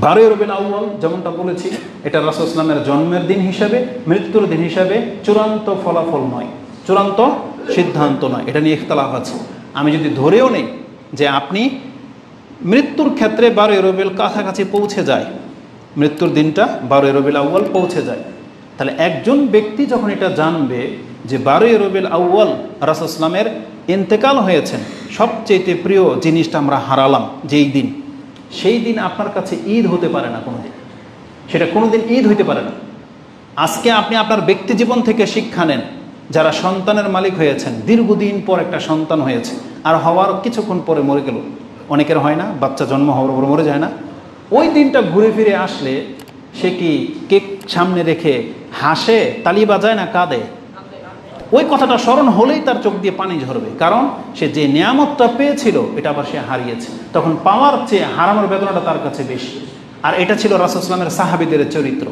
12 রবিউল আউয়াল যেমনটা বলেছি, এটা রাসূল সাল্লাল্লাহু আলাইহি ওয়াসাল্লামের জন্মের দিন হিসাবে, মৃত্যুর দিন হিসাবে চূড়ান্ত ফলাফল নয়, চূড়ান্ত সিদ্ধান্ত নয়, এটা নিয়ে ইখতিলাফ আছে। আমি যদি ধরেও নেই যে আপনি মৃত্যুর ক্ষেত্রে 12 রবিউল কাছাকাছি পৌঁছে যায়, মৃত্যুর দিনটা 12 রবিউল আউয়াল পৌঁছে যায়, তাহলে একজন ব্যক্তি যখন এটা জানবে যে 12 রবিউল আউয়াল রাসূল সাল্লামের ইন্তেকাল হয়েছেন, সবচেয়ে প্রিয় জিনিসটা আমরা হারালাম যেই দিন, সেই দিন আপনার কাছে ঈদ হতে পারে না কোনোদিন, সেটা কোনোদিন ঈদ হইতে পারে না। আজকে আপনি আপনার ব্যক্তি জীবন থেকে শিক্ষা নেন, যারা সন্তানের মালিক হয়েছেন, দীর্ঘদিন পর একটা সন্তান হয়েছে আর হওয়ার কিছুক্ষণ পরে মরে গেল, অনেকের হয় না, বাচ্চা জন্ম হওয়ার পর মরে যায় না, ওই দিনটা ঘুরে ফিরে আসলে সে কি কেক সামনে রেখে হাসে, তালি বাজায় না কাঁদে? ওই কথাটা স্মরণ হলেই তার চোখ দিয়ে পানি ঝরবে, কারণ সে যে নিয়ামতটা পেয়েছিল এটা আবার সে হারিয়েছে। তখন পাওয়ার চেয়ে হারানোর বেদনাটা তার কাছে বেশি। আর এটা ছিল রাসূল সাল্লাল্লাহু আলাইহি ওয়াসাল্লামের সাহাবীদের চরিত্র।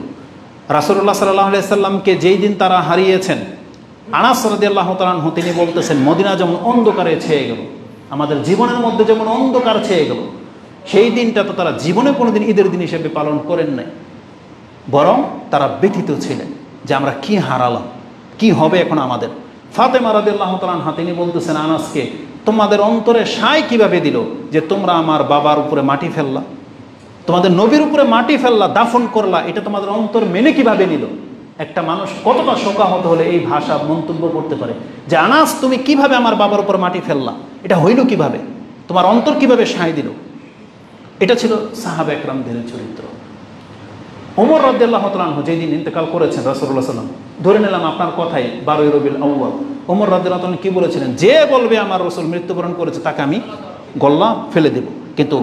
রাসূলুল্লাহ সাল্লাল্লাহু আলাইহি ওয়াসাল্লামকে যেই দিন তারা হারিয়েছেন, আনাস রাদিয়াল্লাহু তাআলা আনহু তিনি বলতেছেন, মদিনা যেমন অন্ধকারে ছেয়ে গেল, আমাদের জীবনের মধ্যে যেমন অন্ধকার ছেয়ে গেল, সেই দিনটা তো তারা জীবনে কোনোদিন ঈদের দিন হিসেবে পালন করেন নাই, বরং তারা ব্যথিত ছিলেন যে আমরা কি হারালাম, কি হবে এখন আমাদের। ফাতেমা রাদিয়াল্লাহু তাআলা আনহা তিনি বলতেছেন আনাসকে, তোমাদের অন্তরে সায় কিভাবে দিল যে তোমরা আমার বাবার উপরে মাটি ফেললা, তোমাদের নবীর উপরে মাটি ফেললা, দাফন করলা, এটা তোমাদের অন্তর মেনে কিভাবে নিল? একটা মানুষ কতটা শোকাহত হলে এই ভাষা মন্তব্য করতে পারে যে আনাস তুমি কিভাবে আমার বাবার উপর মাটি ফেললা, এটা হইল কিভাবে, তোমার অন্তর কিভাবে সায় দিল? এটা ছিল সাহাবা একরামদের চরিত্র। ওমর রাদিয়াল্লাহু তাআলা আনহু যেদিন ইন্তেকাল করেছেন রাসূলুল্লাহ সাল্লাল্লাহু আলাইহি ওয়াসাল্লাম, ধরে নিলাম আপনার কথাই 12 রবিউল আউয়াল, ওমর রাদিয়াল্লাহু তাআলা কি বলেছিলেন? যে বলবে আমার রাসূল মৃত্যুবরণ করেছে তাকে আমি গল্লা ফেলে দেব। কিন্তু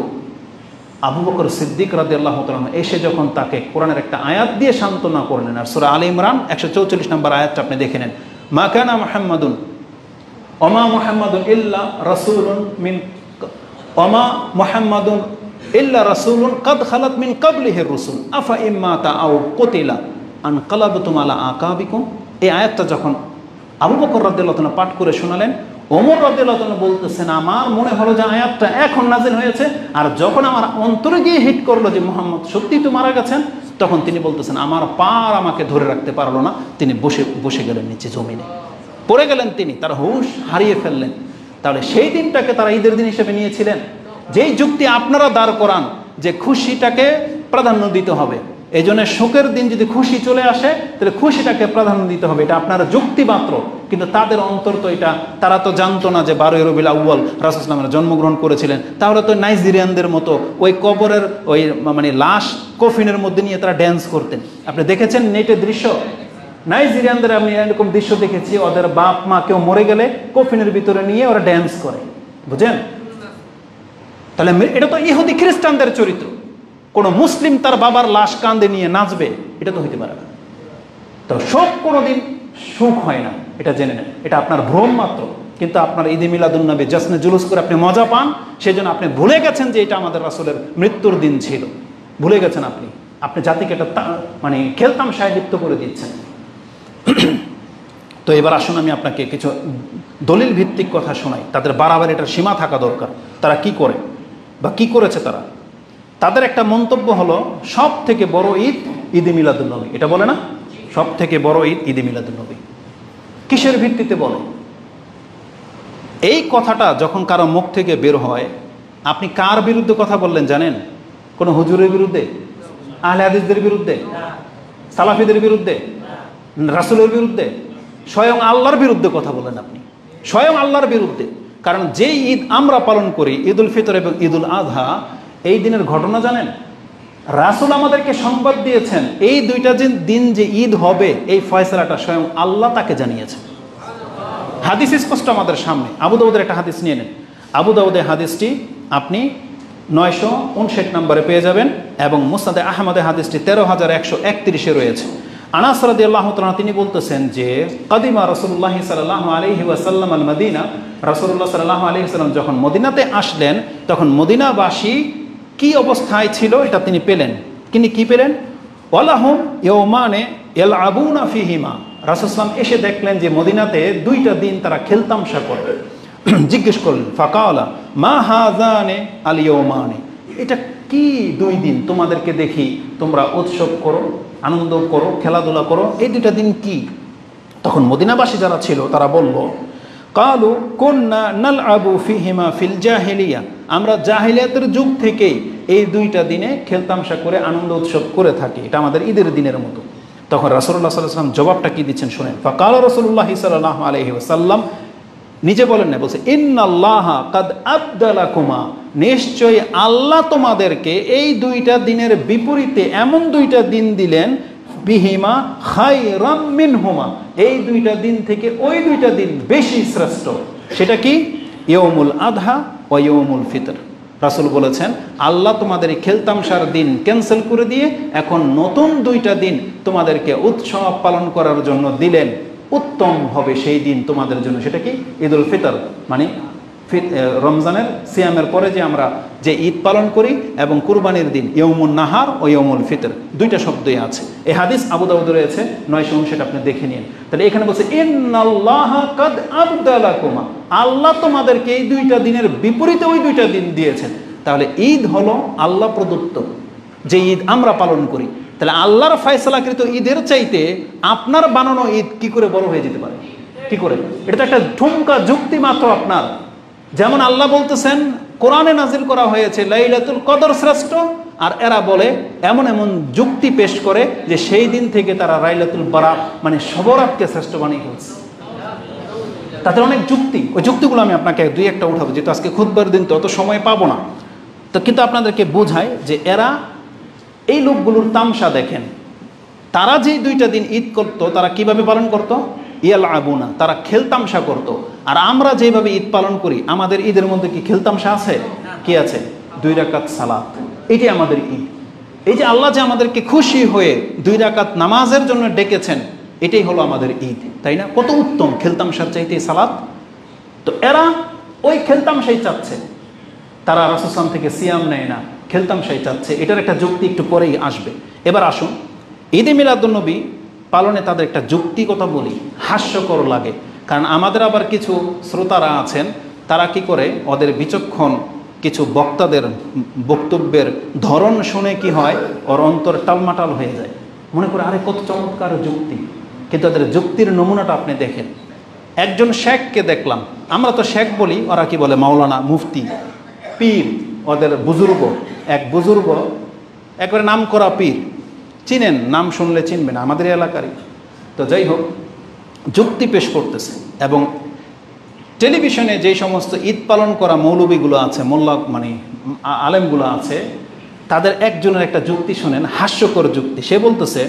আবু বকর সিদ্দিক রাদিয়াল্লাহু তাআলা এসে যখন তাকে কোরআনের একটা আয়াত দিয়ে সান্ত্বনা করলেন, আর সূরা আলে ইমরান 144 নম্বর আয়াতটা আপনি দেখে নেন, মা কানা মুহাম্মাদুন ওমা মুহাম্মাদুন ইল্লা রাসূলুন মিন ওমা মুহাম্মাদুন ইল্লা রাসূলুন কাদ খালাত মিন ক্বাবলিহির রাসূল আফা ইম্মাতা আও কুতিলা আনকালাবতুম আলা আকাবিকুম। এই আয়াতটা যখন আবু বকর রাদিয়াল্লাহু তাআলা পাঠ করে শোনালেন, ওমর রাদিয়াল্লাহু তাআলা বলতেছেন আমার মনে হলো যে আয়াতটা এখন নাযিল হয়েছে, আর যখন আমার অন্তরে গিয়ে হিট করলো যে মুহাম্মদ সত্যিই তো মারা গেছেন, তখন তিনি বলতেছেন আমার পার আমাকে ধরে রাখতে পারলো না, তিনি বসে গেলেন নিচে জমিনে, পড়ে গেলেন, তিনি তার হুঁশ হারিয়ে ফেললেন। তাহলে সেই দিনটাকে তারা ঈদের দিন হিসেবে নিয়েছিলেন। যেই যুক্তি আপনারা দাঁড় করান যে খুশিটাকে প্রাধান্য দিতে হবে, এই জন্য শোকের দিন যদি খুশি চলে আসে তাহলে খুশিটাকে প্রাধান্য দিতে হবে, এটা আপনারা যুক্তি মাত্র। কিন্তু তাদের অন্তর তো এটা, তারা তো জানতো না যে 12 রবিউল আউয়াল রাসূল সাল্লাল্লাহু আলাইহি ওয়াসাল্লাম জন্মগ্রহণ করেছিলেন। তাহলে তো নাইজেরিয়ানদের মতো ওই কবরের ওই মানে লাশ কফিনের মধ্যে নিয়ে তারা ড্যান্স করতেন। আপনি দেখেছেন নেটে দৃশ্য, নাইজেরিয়ানদের আমি এরকম দৃশ্য দেখেছি, ওদের বাপ মা কেউ মরে গেলে কফিনের ভিতরে নিয়ে ওরা ড্যান্স করে, বুঝেন? তাহলে এটা তো ইহুদি খ্রিস্টানদের চরিত্র। কোনো মুসলিম তার বাবার লাশ কাঁধে নিয়ে নাচবে, এটা তো হইতে পারে না। তো শোক কোনোদিন সুখ হয় না, এটা জেনে নেন, এটা আপনার ভ্রম মাত্র। কিন্তু আপনার ঈদে মিলাদুন নবী জশ্নে জুলুস করে আপনি মজা পান, সেই জন্য আপনি ভুলে গেছেন যে এটা আমাদের রাসূলের মৃত্যুর দিন ছিল, ভুলে গেছেন আপনি জাতিকে এটা মানে খেলতামশায় লিপ্ত করে দিচ্ছেন। তো এবার আসুন আমি আপনাকে কিছু দলিল ভিত্তিক কথা শোনাই, তাদের বাড়াবার এটার সীমা থাকা দরকার। তারা কি করে বা কি করেছে তারা? তাদের একটা মন্তব্য হলো সব থেকে বড় ঈদ ঈদে মিলাদুন নবী। এটা বলে না সব থেকে বড় ঈদ ঈদে মিলাদুন নবী। কিসের ভিত্তিতে বলে? এই কথাটা যখন কারো মুখ থেকে বের হয়, আপনি কার বিরুদ্ধে কথা বললেন জানেন? কোন হুজুরের বিরুদ্ধে, আহলে হাদিসদের বিরুদ্ধে, সালাফিদের বিরুদ্ধে, রাসূলের বিরুদ্ধে, স্বয়ং আল্লাহর বিরুদ্ধে কথা বলেন আপনি, স্বয়ং আল্লাহর বিরুদ্ধে। কারণ যেই ঈদ আমরা পালন করি, ঈদুল ফিতর এবং ঈদুল আযহা, এই দিনের ঘটনা জানেন? রাসূল আমাদেরকে সংবাদ দিয়েছেন এই দুইটা দিন যে ঈদ হবে, এই ফয়সালাটা স্বয়ং আল্লাহ তাকে জানিয়েছেন। হাদিস স্পষ্ট আমাদের সামনে। আবু দাউদের একটা হাদিস নিয়ে নেন। আবু দাউদের হাদিসটি আপনি 959 নম্বরে পেয়ে যাবেন, এবং মুসনাদে আহমদে হাদিসটি 13131 রয়েছে। আনাস রাদিয়াল্লাহু তাআলা তিনি বলতেছেন যে কাদিমা রাসূলুল্লাহ সাল্লাল্লাহু আলাইহি ওয়াসাল্লাম আল মদিনা, রাসূলুল্লাহ সাল্লাল্লাহু আলাইহি ওয়াসাল্লাম যখন মদিনাতে আসলেন, তখন মদিনাবাসী কি অবস্থায় ছিল এটা তিনি পেলেন। তিনি কি পেলেন? ওয়ালাহুম ইয়াউমানে ইয়ালআবুনা ফিহিমা। রাসূল সাল্লাল্লাহু এসে দেখলেন যে মদিনাতে দুইটা দিন তারা খেলতামশা করে। জিজ্ঞেস করলেন, ফাকালা মা হাযানে আল ইয়াউমানে, এটা কি 2 দিন তোমাদেরকে দেখি তোমরা উৎসব করো, আনন্দ করো, খেলাধুলা করো, এই 2টা দিন কি? তখন মদিনাবাসী যারা ছিল তারা বলল, কালু কুন্না নালআবু ফিহিমা ফিল জাহিলিয়া, আমরা জাহিলিয়াতের যুগ থেকেই এই 2টা দিনে খেলতামশা করে আনন্দ উৎসব করে থাকি, এটা আমাদের ঈদের দিনের মতো। তখন রাসূলুল্লাহ সাল্লাল্লাহু আলাইহি ওয়াসাল্লাম জবাবটা কি দিচ্ছেন শুনেন। ফাকাল রাসূলুল্লাহ সাল্লাল্লাহু আলাইহি ওয়াসাল্লাম, নিজে বলেন না, বলছে ইন্নাল্লাহা কাদ আবদালাকুমা, নিশ্চয়ই আল্লাহ তোমাদেরকে এই 2টা দিনের বিপরীতে এমন 2টা দিন দিলেন, বিহিমা খায়রাম মিনহুমা, এই 2টা দিন থেকে ওই 2টা দিন বেশি শ্রেষ্ঠ। সেটা কি? ইয়াউমুল আদহা ওয়া ইয়াউমুল ফিতর। রাসূল বলেছেন আল্লাহ তোমাদের এই খেলতামশার দিন ক্যান্সেল করে দিয়ে এখন নতুন 2টা দিন তোমাদেরকে উৎসব পালন করার জন্য দিলেন, উত্তম হবে সেই দিন তোমাদের জন্য। সেটা কি? ঈদুল ফিতর, মানে রমজানের সিয়ামের পরে যে আমরা যে ঈদ পালন করি, এবং কুরবানির দিন ইয়াউমুন নাহার ও ইয়াউমুল ফিতর, 2টা শব্দই আছে। এই হাদিস আবু দাউদে রয়েছে 959, আপনি দেখে নিন। তাহলে এখানে বলছে ইন্নাল্লাহা কাদ আবদালাকুমা, আল্লাহ তোমাদেরকে এই 2টা দিনের বিপরীতে ওই 2টা দিন দিয়েছেন। তাহলে ঈদ হলো আল্লাহ প্রদত্ত যে ঈদ আমরা পালন করি। তাহলে আল্লাহর ফয়সালাকৃত ঈদের চাইতে আপনার বানানো ঈদ কি করে বড় হয়ে যেতে পারে? কি করে? এটা তো একটা ঠুমকা যুক্তি মাত্র আপনার। যেমন আল্লাহ বলতেছেন কোরআনে নাজিল করা হয়েছে লাইলাতুল কদর শ্রেষ্ঠ, আর এরা বলে এমন এমন যুক্তি পেশ করে যে সেই দিন থেকে তারা লাইলাতুল বারাত মানে শবরাতকে শ্রেষ্ঠ বানিয়ে ফেলছে। তাদের অনেক যুক্তি, ওই যুক্তিগুলো আমি আপনাকে 2-1টা উঠাবো, যেহেতু আজকে খুতবার দিন তো অত সময় পাবো না। তো কিন্তু আপনাদেরকে বোঝায় যে এরা এই লোকগুলোর তামসা দেখেন, তারা যেই 2টা দিন ঈদ করতো তারা কিভাবে পালন করতো? ইয়াল আবুনা, তারা খেলতামশা করতো। আর আমরা যেভাবে ঈদ পালন করি, আমাদের ঈদের মধ্যে কি খেলতামশা আছে? কি আছে? 2 রাকাত সালাত, এটাই আমাদের ঈদ। এই যে আল্লাহ যে আমাদেরকে খুশি হয়ে 2 রাকাত নামাজের জন্য ডেকেছেন, এটাই হলো আমাদের ঈদ, তাই না? কত উত্তম খেলতামশার চাইতে সালাত। তো এরা ওই খেলতামশাই চাচ্ছে, তারা রাসূল সাল্লাল্লাহু আলাইহি ওয়াসাল্লাম থেকে সিয়াম নেয় না, খেলতামশাই চাচ্ছে। এটার একটা যুক্তি একটু পরেই আসবে। এবার আসুন ঈদে মিলাদুন্নবী পালনে তাদের একটা যুক্তিগত বলি, হাস্যকর লাগে। কারণ আমাদের আবার কিছু শ্রোতারা আছেন, তারা কি করে, ওদের বিচক্ষণ কিছু বক্তাদের বক্তব্যের ধরন শুনে কি হয়, ওর অন্তর টালমাটাল হয়ে যায়, মনে করে আরে কত চমৎকার যুক্তি। কিন্তু ওদের যুক্তির নমুনাটা আপনি দেখেন। একজন শেখকে দেখলাম, আমরা তো শেখ বলি, ওরা কি বলে মাওলানা, মুফতি, পীর। ওদের বুজুর্গ, এক বুজুর্গ একবারে নাম করা পীর, চিনেন, নাম শুনলে চিনবেন, আমাদের এলাকারই। তো যাই হোক, যুক্তি পেশ করতেছে, এবং টেলিভিশনে যেই সমস্ত ঈদ পালন করা মৌলবীগুলো আছে, মোল্লা মানে আলেমগুলো আছে, তাদের একজনের একটা যুক্তি শোনেন, হাস্যকর যুক্তি। সে বলতেছে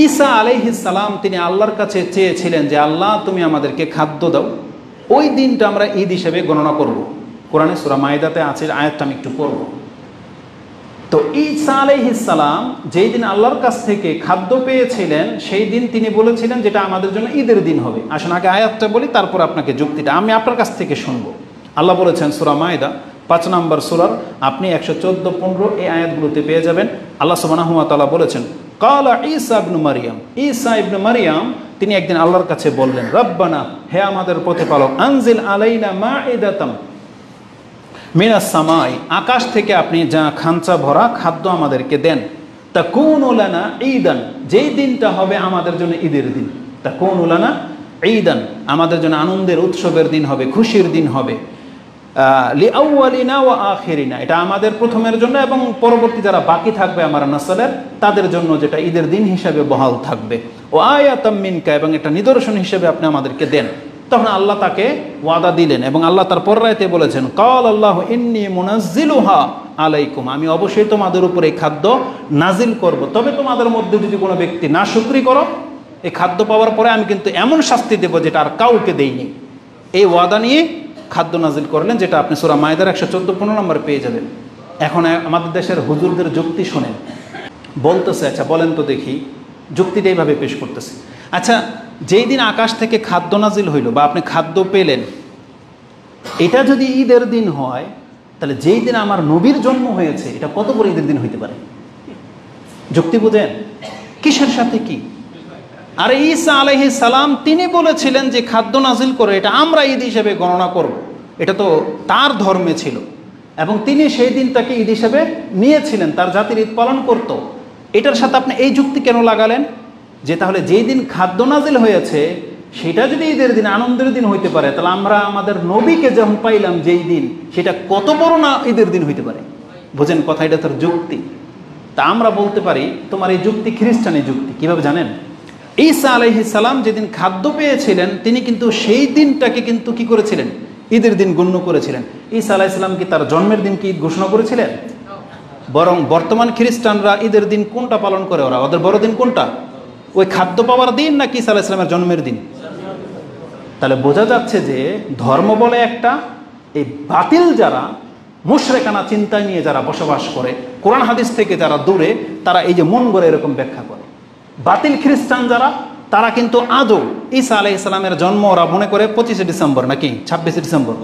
ঈসা আলাইহিস সালাম তিনি আল্লাহর কাছে চেয়েছিলেন যে আল্লাহ তুমি আমাদেরকে খাদ্য দাও, ওই দিনটা আমরা ঈদ হিসেবে গণনা করব। কোরআনে সূরা মাইদাতে আছে, আয়াতটা আমি একটু পড়ব। তো ঈসা আলাইহিস সালাম যেই দিন আল্লাহর কাছ থেকে খাদ্য পেয়েছিলেন, সেই দিন তিনি বলেছিলেন যেটা আমাদের জন্য ঈদের দিন হবে। আসুন আগে আয়াতটা বলি, তারপর আপনাকে যুক্তিটা আমি আপনার কাছ থেকে শুনবো। আল্লাহ বলেছেন সূরা মাইদা 5 নম্বর সূরার আপনি 114-15 এই আয়াতগুলোতে পেয়ে যাবেন। আল্লাহ সুবহানাহু ওয়া তাআলা বলেছেন, কালা ঈসা ইবনে মারইয়াম, ঈসা ইবনে মারইয়াম তিনি একদিন আল্লাহর কাছে বললেন, রব্বানা, হে আমাদের প্রতিপালক, আনজিল আলাইনা মাইদাতাম মিনাস সামাই, আকাশ থেকে আপনি যা খাঞ্চা ভরা খাদ্য আমাদেরকে দেন, তাকুনু লানা ঈদান, যেই দিনটা হবে আমাদের জন্য ঈদের দিন, তাকুনু লানা ঈদান, আমাদের জন্য আনন্দের উৎসবের দিন হবে, খুশির দিন হবে, লিআউয়ালিনা ওয়া আখিরিনা, এটা আমাদের প্রথমের জন্য এবং পরবর্তী যারা বাকি থাকবে আমার নসলের তাদের জন্য, যেটা ঈদের দিন হিসাবে বহাল থাকবে, ও আয়াতাম মিনকা, এবং এটা নিদর্শন হিসেবে আপনি আমাদেরকে দেন। তখন আল্লাহ তাকে ওয়াদা দিলেন, এবং আল্লাহ তার পরের আয়াতে বলেছেন, কাল আল্লাহু ইন্নী মুনাজ্জিলুহা আলাইকুম, আমি অবশ্যই তোমাদের উপর এই খাদ্য নাজিল করব, তবে তোমাদের মধ্যে যদি কোনো ব্যক্তি না শুকরি করো, এই খাদ্য পাওয়ার পরে আমি কিন্তু এমন শাস্তি দেব যেটা আর কাউকে দেইনি। এই ওয়াদা নিয়ে খাদ্য নাজিল করলেন, যেটা আপনি সূরা মাইদার 114-15 নম্বর পেয়ে যাবেন। এখন আমাদের দেশের হুজুরদের যুক্তি শোনেন, বলতেছে, আচ্ছা বলেন তো দেখি, যুক্তিটা এইভাবে পেশ করতেছে, আচ্ছা যেই দিন আকাশ থেকে খাদ্য নাজিল হইল বা আপনি খাদ্য পেলেন, এটা যদি ঈদের দিন হয়, তাহলে যেই দিন আমার নবীর জন্ম হয়েছে এটা কত বড় ঈদের দিন হইতে পারে? যুক্তি বুঝেন? কিসের সাথে কি? আর ঈসা আলাইহিস সালাম তিনি বলেছিলেন যে খাদ্য নাজিল করে এটা আমরা ঈদ হিসেবে গণনা করব, এটা তো তার ধর্মে ছিল। এবং তিনি সেই দিনটাকে ঈদ হিসেবে নিয়েছিলেন, তার জাতির ঈদ পালন করত। এটার সাথে আপনি এই যুক্তি কেন লাগালেন যে তাহলে যেই দিন খাদ্য নাজিল হয়েছে সেটা যদি ঈদের দিন, আনন্দের দিন হইতে পারে, তাহলে আমরা আমাদের নবীকে যখন পাইলাম যেই দিন, সেটা কত বড় না ঈদের দিন হইতে পারে? বোঝেন কথা? এটা তার যুক্তি। তা আমরা বলতে পারি তোমার এই যুক্তি খ্রিস্টানি যুক্তি। কিভাবে জানেন? ঈসা আলাইহিস সালাম যেদিন খাদ্য পেয়েছিলেন তিনি কিন্তু সেই দিনটাকে কিন্তু কি করেছিলেন? ঈদের দিন গণ্য করেছিলেন। ঈসা আলাইহিস সালাম কি তার জন্মের দিন কি ঈদ ঘোষণা করেছিলেন? বরং বর্তমান খ্রিস্টানরা ঈদের দিন কোনটা পালন করে? ওদের বড় দিন কোনটা? ওই খাদ্য পাওয়ার দিন নাকি ঈসা আলাইহিস সালামের জন্মের দিন? তাহলে বোঝা যাচ্ছে যে ধর্ম বলে একটা, এই বাতিল যারা মুশরিকানা চিন্তা নিয়ে যারা বসবাস করে, কোরআন হাদিস থেকে যারা দূরে, তারা এই যে মন গড়ে এরকম ব্যাখ্যা করে। বাতিল খ্রিস্টান যারা, তারা কিন্তু আজও ঈসা আলাইহিস সালামের জন্ম ওরা মনে করে 25শে ডিসেম্বর, নাকি 26শে ডিসেম্বর,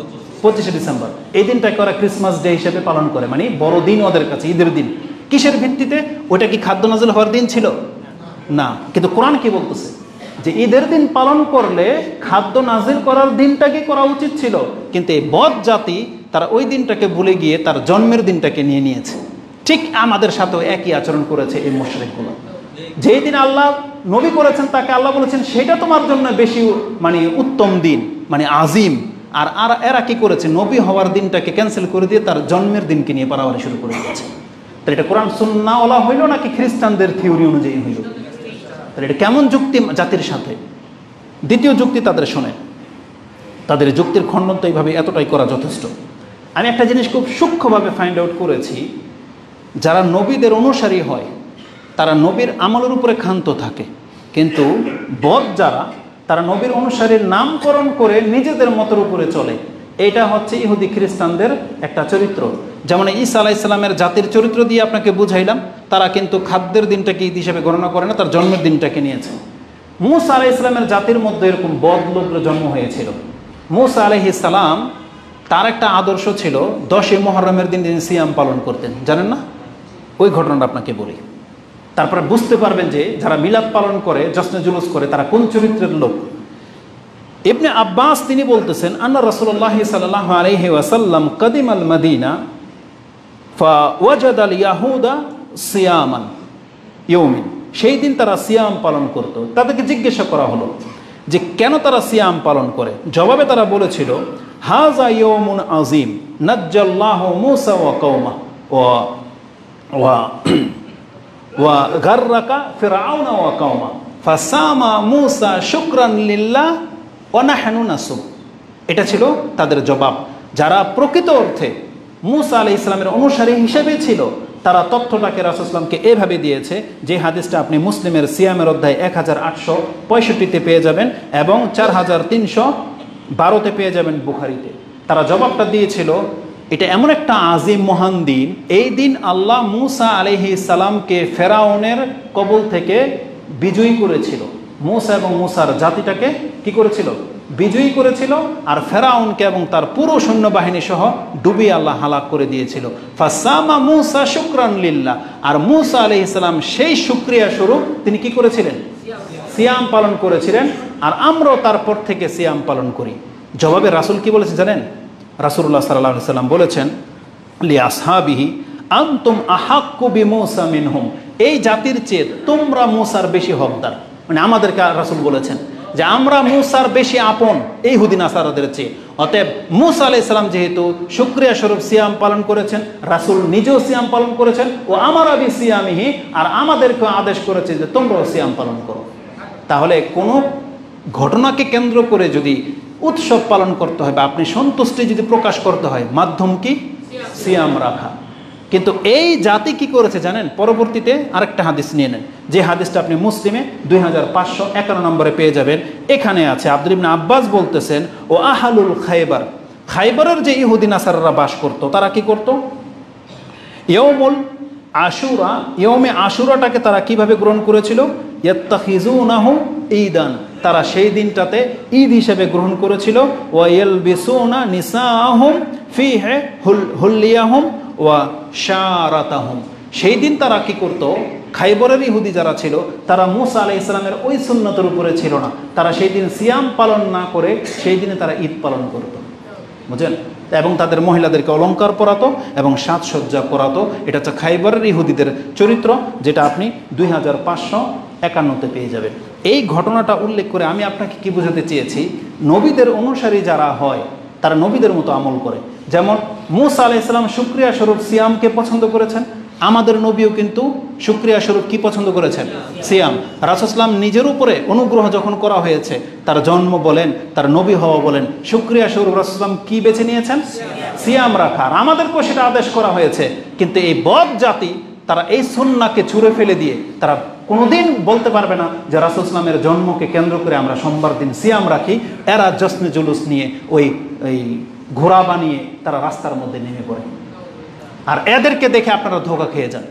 25শে ডিসেম্বর, এই দিনটাকে ওরা ক্রিসমাস ডে হিসেবে পালন করে, মানে বড় দিন ওদের কাছে, ঈদের দিন। কিসের ভিত্তিতে? ওটা কি খাদ্য নাজিল হওয়ার দিন ছিল? না। কিন্তু কোরআন কি বলতেছে? যে ঈদের দিন পালন করলে খাদ্য নাজিল করার দিনটাকে করা উচিত ছিল, কিন্তু এই বদ জাতি তারা ওই দিনটাকে ভুলে গিয়ে তার জন্মের দিনটাকে নিয়ে নিয়েছে। ঠিক আমাদের সাথেও একই আচরণ করেছে এই মুশরিকগুলো। যেই দিন আল্লাহ নবী করেছেন তাকে আল্লাহ বলেছেন সেটা তোমার জন্য বেশি মানে উত্তম দিন, মানে আজিম। আর এরা কি করেছে? নবী হওয়ার দিনটাকে ক্যান্সেল করে দিয়ে তার জন্মের দিনকে নিয়ে পারাবারি শুরু করে দিয়েছে। তাহলে এটা কোরআন সুন্নাহ ওয়ালা হইল নাকি খ্রিস্টানদের থিওরি অনুযায়ী হইল? তাহলে এটা কেমন যুক্তি জাতির সাথে? দ্বিতীয় যুক্তি তাদের শোনে, তাদের যুক্তির খণ্ডন তো এইভাবে এতটাই করা যথেষ্ট। আমি একটা জিনিস খুব সূক্ষ্মভাবে ফাইন্ড আউট করেছি, যারা নবীদের অনুসারী হয় তারা নবীর আমলের উপরে ক্ষান্ত থাকে, কিন্তু বদ যারা, তারা নবীর অনুসারীর নামকরণ করে নিজেদের মতের উপরে চলে। এটা হচ্ছে ইহুদি খ্রিস্টানদের একটা চরিত্র। যেমন ঈসা আলাইহিস সালামের জাতির চরিত্র দিয়ে আপনাকে বুঝাইলাম, তারা কিন্তু খাদ্যের দিনটাকে ঈদ হিসেবে গণনা করে না, তার জন্মের দিনটাকে নিয়েছে। মূসা আলাইহিস সালামের জাতির মধ্যে এরকম বদ লোকের জন্ম হয়েছিল। মূসা আলাইহিস সালাম তার একটা আদর্শ ছিল 10 মুহররমের দিন তিনি সিয়াম পালন করতেন, জানেন না? ওই ঘটনাটা আপনাকে বলি, তারপরে বুঝতে পারবেন যে যারা মিলাদ পালন করে, জশ্নে জুলুস করে, তারা কোন চরিত্রের লোক। ইবনে আব্বাস তিনি বলতেছেন, আন্না রাসূলুল্লাহ সাল্লাল্লাহু আলাইহি ওয়াসাল্লাম কাদিমাল মদিনা ফাওয়াজাদাল ইয়াহুদা সিয়ামান ইয়াউমিন। সেই দিন তারা সিয়াম পালন করত। তাদেরকে জিজ্ঞাসা করা হলো যে কেন তারা সিয়াম পালন করে? জবাবে তারা বলেছিল, হাযা ইয়াউমুন আযীম নাজ্জাল্লাহু মূসা ওয়া কওমা ওয়া গাররাকা ফিরআউনা ওয়া কওমা ফাসামা মূসা শুকরান লিল্লাহ ওয়া নাহনু নাসুম। এটা ছিল তাদের জবাব। যারা প্রকৃত অর্থে মূসা আলাইহিস সালামের অনুসারী হিসেবে ছিল, তারা তথ্যটাকে রাসূল সাল্লাল্লাহু আলাইহি ওয়াসাল্লামকে এভাবে দিয়েছে, যে হাদিসটা আপনি মুসলিমের সিয়ামের অধ্যায় 1865-তে পেয়ে যাবেন এবং 4312-তে পেয়ে যাবেন বুখারীতে। তারা জবাবটা দিয়েছিল, এটা এমন একটা আজিম মহান দিন, এই দিন আল্লাহ মূসা আলাইহিস সালামকে ফেরাউনের কবল থেকে বিজয়ী করেছিল। মূসা এবং মূসার জাতিটাকে কি করেছিল? বিজয়ী করেছিল। আর ফেরাউনকে এবং তার পুরো সৈন্যবাহিনী সহ ডুবিয়ে আল্লাহ হালাক করে দিয়েছিল। ফাসামা মূসা শুকরান লিল্লাহ। আর মূসা আলাইহিস সালাম সেই শুকরিয়া স্বরূপ তিনি কি করেছিলেন? সিয়াম পালন করেছিলেন। আর আমরাও তারপর থেকে সিয়াম পালন করি। জবাবে রাসূল কি বলেছে জানেন? রাসূলুল্লাহ সাল্লাল্লাহু আলাইহি ওয়াসাল্লাম বলেছেন, লি আসহাবিহি আনতুম আহাক্কু বিমূসা মিনহুম। এই জাতির চেয়ে তোমরা মূসার বেশি হকদার। মানে আমাদেরকে রাসূল বলেছেন যে আমরা মূসার বেশি আপন এই ইহুদি নাসারাদের চেয়ে। অতএব মূসা আলাইহিস সালাম যেহেতু শুকরিয়া স্বরূপ সিয়াম পালন করেছেন, রাসূল নিজেও সিয়াম পালন করেছেন, ও আমারা বি সিয়ামিহি, আর আমাদেরকে আদেশ করেছে যে তোমরাও সিয়াম পালন করো। তাহলে কোনো ঘটনাকে কেন্দ্র করে যদি উৎসব পালন করতে হয় বা আপনি সন্তুষ্টি যদি প্রকাশ করতে হয়, মাধ্যম কি? সিয়াম রাখা। কিন্তু এই জাতি কি করেছে জানেন? পরবর্তীতে আরেকটা হাদিস নিয়ে নেন, যে হাদিসটা আপনি মুসলিমে 2551 নম্বরে পেয়ে যাবেন। এখানে আছে, আব্দুল্লাহ ইবনে আব্বাস বলতেছেন, ও আহালুল খায়বার, খায়বারের যে ইহুদি নাসারারা বাস করত, তারা কি করত? ইয়াউমুল আশুরা, ইয়মে আশুরাটাকে তারা কিভাবে গ্রহণ করেছিল? ইয়াত্তাখিজুনাহু ঈদান, তারা সেই দিনটাতে ঈদ হিসেবে গ্রহণ করেছিল। ওয়া ইয়ালবিসুনা নিসাআহুম ফিহি হুল্লিয়াহুম ওয়া শারাতাহুম। সেই দিন তারা কি করত? খাইবরের ইহুদি যারা ছিল, তারা মূসা আলাইহিস সালামের ওই সুন্নতের উপরে ছিল না। তারা সেই দিন সিয়াম পালন না করে সেই দিনে তারা ঈদ পালন করত। বুঝলেন? এবং তাদের মহিলাদেরকে অলঙ্কার পরাতো এবং সাজসজ্জা করাতো। এটা হচ্ছে খাইবারের ইহুদিদের চরিত্র, যেটা আপনি 2551 পেয়ে যাবেন। এই ঘটনাটা উল্লেখ করে আমি আপনাকে কি বোঝাতে চেয়েছি, নবীদের অনুসারী যারা হয় তারা নবীদের মতো আমল করে। যেমন মূসা আলাইহিস সালাম শুকরিয়া স্বরূপ সিয়ামকে পছন্দ করেছেন, আমাদের নবীও কিন্তু শুকরিয়া স্বরূপ কি পছন্দ করেছেন? সিয়াম। রাসূল সাল্লাল্লাহু আলাইহি ওয়াসাল্লাম নিজের উপরে অনুগ্রহ যখন করা হয়েছে, তার জন্ম বলেন, তার নবী হওয়া বলেন, শুকরিয়া স্বরূপ রাসূল সাল্লাল্লাহু আলাইহি ওয়াসাল্লাম কি বেছে নিয়েছেন? সিয়াম রাখা। আর আমাদেরকেও সেটা আদেশ করা হয়েছে। কিন্তু এই বদ জাতি তারা এই সুন্নাহকে ছুঁড়ে ফেলে দিয়ে তারা কোনোদিন বলতে পারবে না যে রাসূল সাল্লাল্লাহু আলাইহি ওয়াসাল্লামের জন্মকে কেন্দ্র করে আমরা সোমবার দিন সিয়াম রাখি। এরা জশ্নে জুলুস নিয়ে ওই ঘোড়া বানিয়ে তারা রাস্তার মধ্যে নেমে পড়ে। আর এদেরকে দেখে আপনারা ধোঁকা খেয়ে যান।